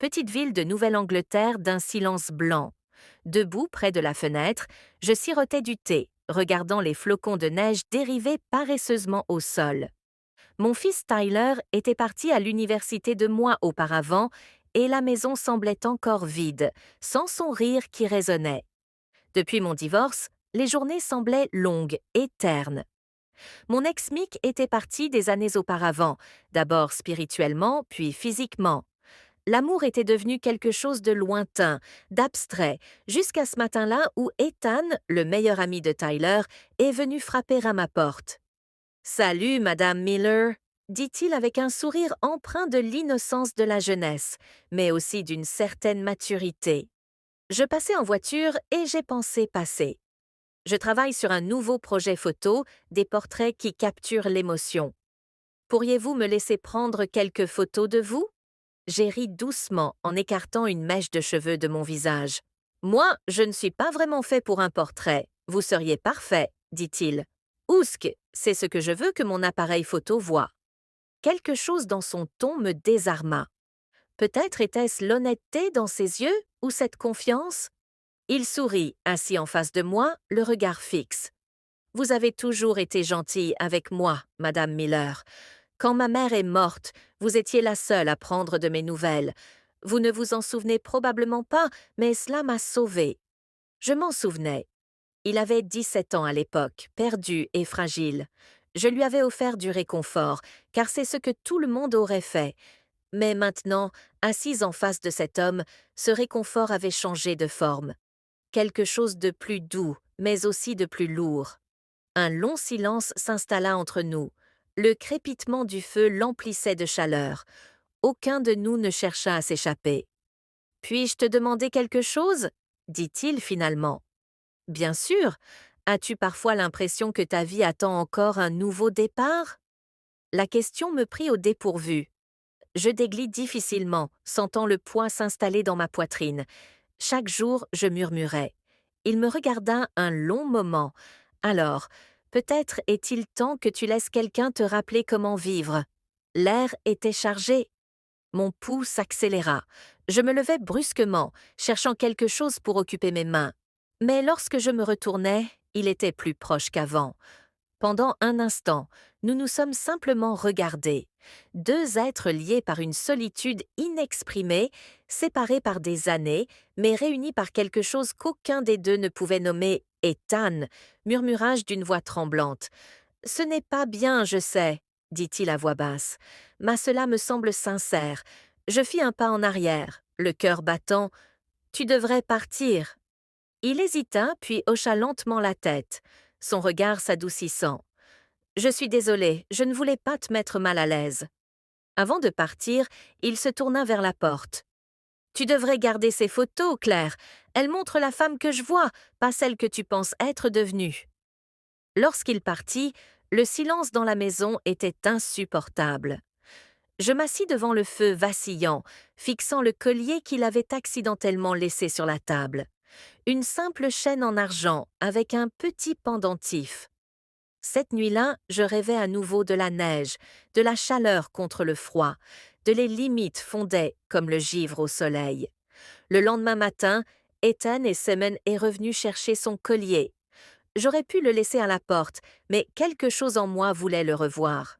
petite ville de Nouvelle-Angleterre d'un silence blanc. Debout près de la fenêtre, je sirotais du thé, regardant les flocons de neige dériver paresseusement au sol. Mon fils Tyler était parti à l'université 2 mois auparavant et la maison semblait encore vide, sans son rire qui résonnait. Depuis mon divorce, les journées semblaient longues et ternes. Mon ex-Mick était parti des années auparavant, d'abord spirituellement, puis physiquement. L'amour était devenu quelque chose de lointain, d'abstrait, jusqu'à ce matin-là où Ethan, le meilleur ami de Tyler, est venu frapper à ma porte. Salut, Madame Miller, dit-il avec un sourire empreint de l'innocence de la jeunesse, mais aussi d'une certaine maturité. Je passais en voiture et j'ai pensé passer. Je travaille sur un nouveau projet photo, des portraits qui capturent l'émotion. Pourriez-vous me laisser prendre quelques photos de vous? J'ai ri doucement en écartant une mèche de cheveux de mon visage. Moi, je ne suis pas vraiment fait pour un portrait. Vous seriez parfait, dit-il. Ousque, c'est ce que je veux que mon appareil photo voie. Quelque chose dans son ton me désarma. Peut-être était-ce l'honnêteté dans ses yeux ou cette confiance? Il sourit, assis en face de moi, le regard fixe. Vous avez toujours été gentille avec moi, Madame Miller. Quand ma mère est morte, vous étiez la seule à prendre de mes nouvelles. Vous ne vous en souvenez probablement pas, mais cela m'a sauvée. Je m'en souvenais. Il avait 17 ans à l'époque, perdu et fragile. Je lui avais offert du réconfort, car c'est ce que tout le monde aurait fait. Mais maintenant, assise en face de cet homme, ce réconfort avait changé de forme. Quelque chose de plus doux, mais aussi de plus lourd. Un long silence s'installa entre nous. Le crépitement du feu l'emplissait de chaleur. Aucun de nous ne chercha à s'échapper. Puis-je te demander quelque chose? Dit-il finalement. Bien sûr. As-tu parfois l'impression que ta vie attend encore un nouveau départ? La question me prit au dépourvu. Je déglis difficilement, sentant le poids s'installer dans ma poitrine. Chaque jour, je murmurais. Il me regarda un long moment. Alors, peut-être est-il temps que tu laisses quelqu'un te rappeler comment vivre. L'air était chargé. Mon pouls s'accéléra. Je me levai brusquement, cherchant quelque chose pour occuper mes mains. Mais lorsque je me retournai, il était plus proche qu'avant. Pendant un instant, nous nous sommes simplement regardés. Deux êtres liés par une solitude inexprimée, séparés par des années, mais réunis par quelque chose qu'aucun des deux ne pouvait nommer Ethan, murmura-je d'une voix tremblante. Ce n'est pas bien, je sais, dit-il à voix basse, mais cela me semble sincère. Je fis un pas en arrière, le cœur battant. Tu devrais partir. Il hésita, puis hocha lentement la tête, son regard s'adoucissant. Je suis désolé, je ne voulais pas te mettre mal à l'aise. Avant de partir, il se tourna vers la porte. Tu devrais garder ces photos, Claire. Elles montrent la femme que je vois, pas celle que tu penses être devenue. Lorsqu'il partit, le silence dans la maison était insupportable. Je m'assis devant le feu vacillant, fixant le collier qu'il avait accidentellement laissé sur la table. Une simple chaîne en argent avec un petit pendentif. Cette nuit-là, je rêvais à nouveau de la neige, de la chaleur contre le froid, de les limites fondaient comme le givre au soleil. Le lendemain matin, Ethan est revenu chercher son collier. J'aurais pu le laisser à la porte, mais quelque chose en moi voulait le revoir.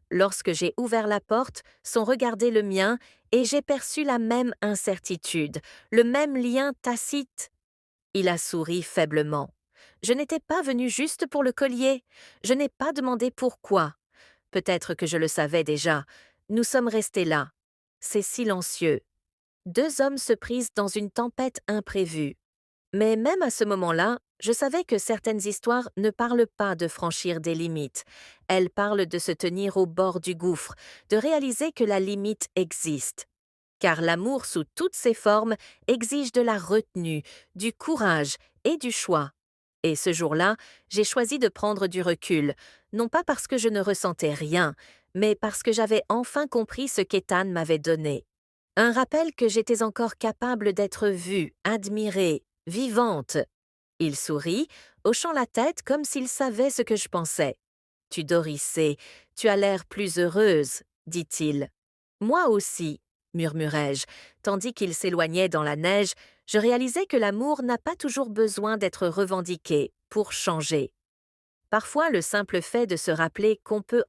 Lorsque j'ai ouvert la porte, son regardait le mien et j'ai perçu la même incertitude, le même lien tacite. Il a souri faiblement. Je n'étais pas venu juste pour le collier. Je n'ai pas demandé pourquoi. Peut-être que je le savais déjà. Nous sommes restés là. C'est silencieux. Deux hommes se prisent dans une tempête imprévue. Mais même à ce moment-là, je savais que certaines histoires ne parlent pas de franchir des limites. Elles parlent de se tenir au bord du gouffre, de réaliser que la limite existe. Car l'amour sous toutes ses formes exige de la retenue, du courage et du choix. Et ce jour-là, j'ai choisi de prendre du recul, non pas parce que je ne ressentais rien, mais parce que j'avais enfin compris ce qu'Ethan m'avait donné. Un rappel que j'étais encore capable d'être vue, admirée, vivante. Il sourit, hochant la tête comme s'il savait ce que je pensais. Tu dorissais, tu as l'air plus heureuse, dit-il. Moi aussi. murmurai-je, tandis qu'il s'éloignait dans la neige. Je réalisais que l'amour n'a pas toujours besoin d'être revendiqué pour changer. Parfois, le simple fait de se rappeler qu'on peut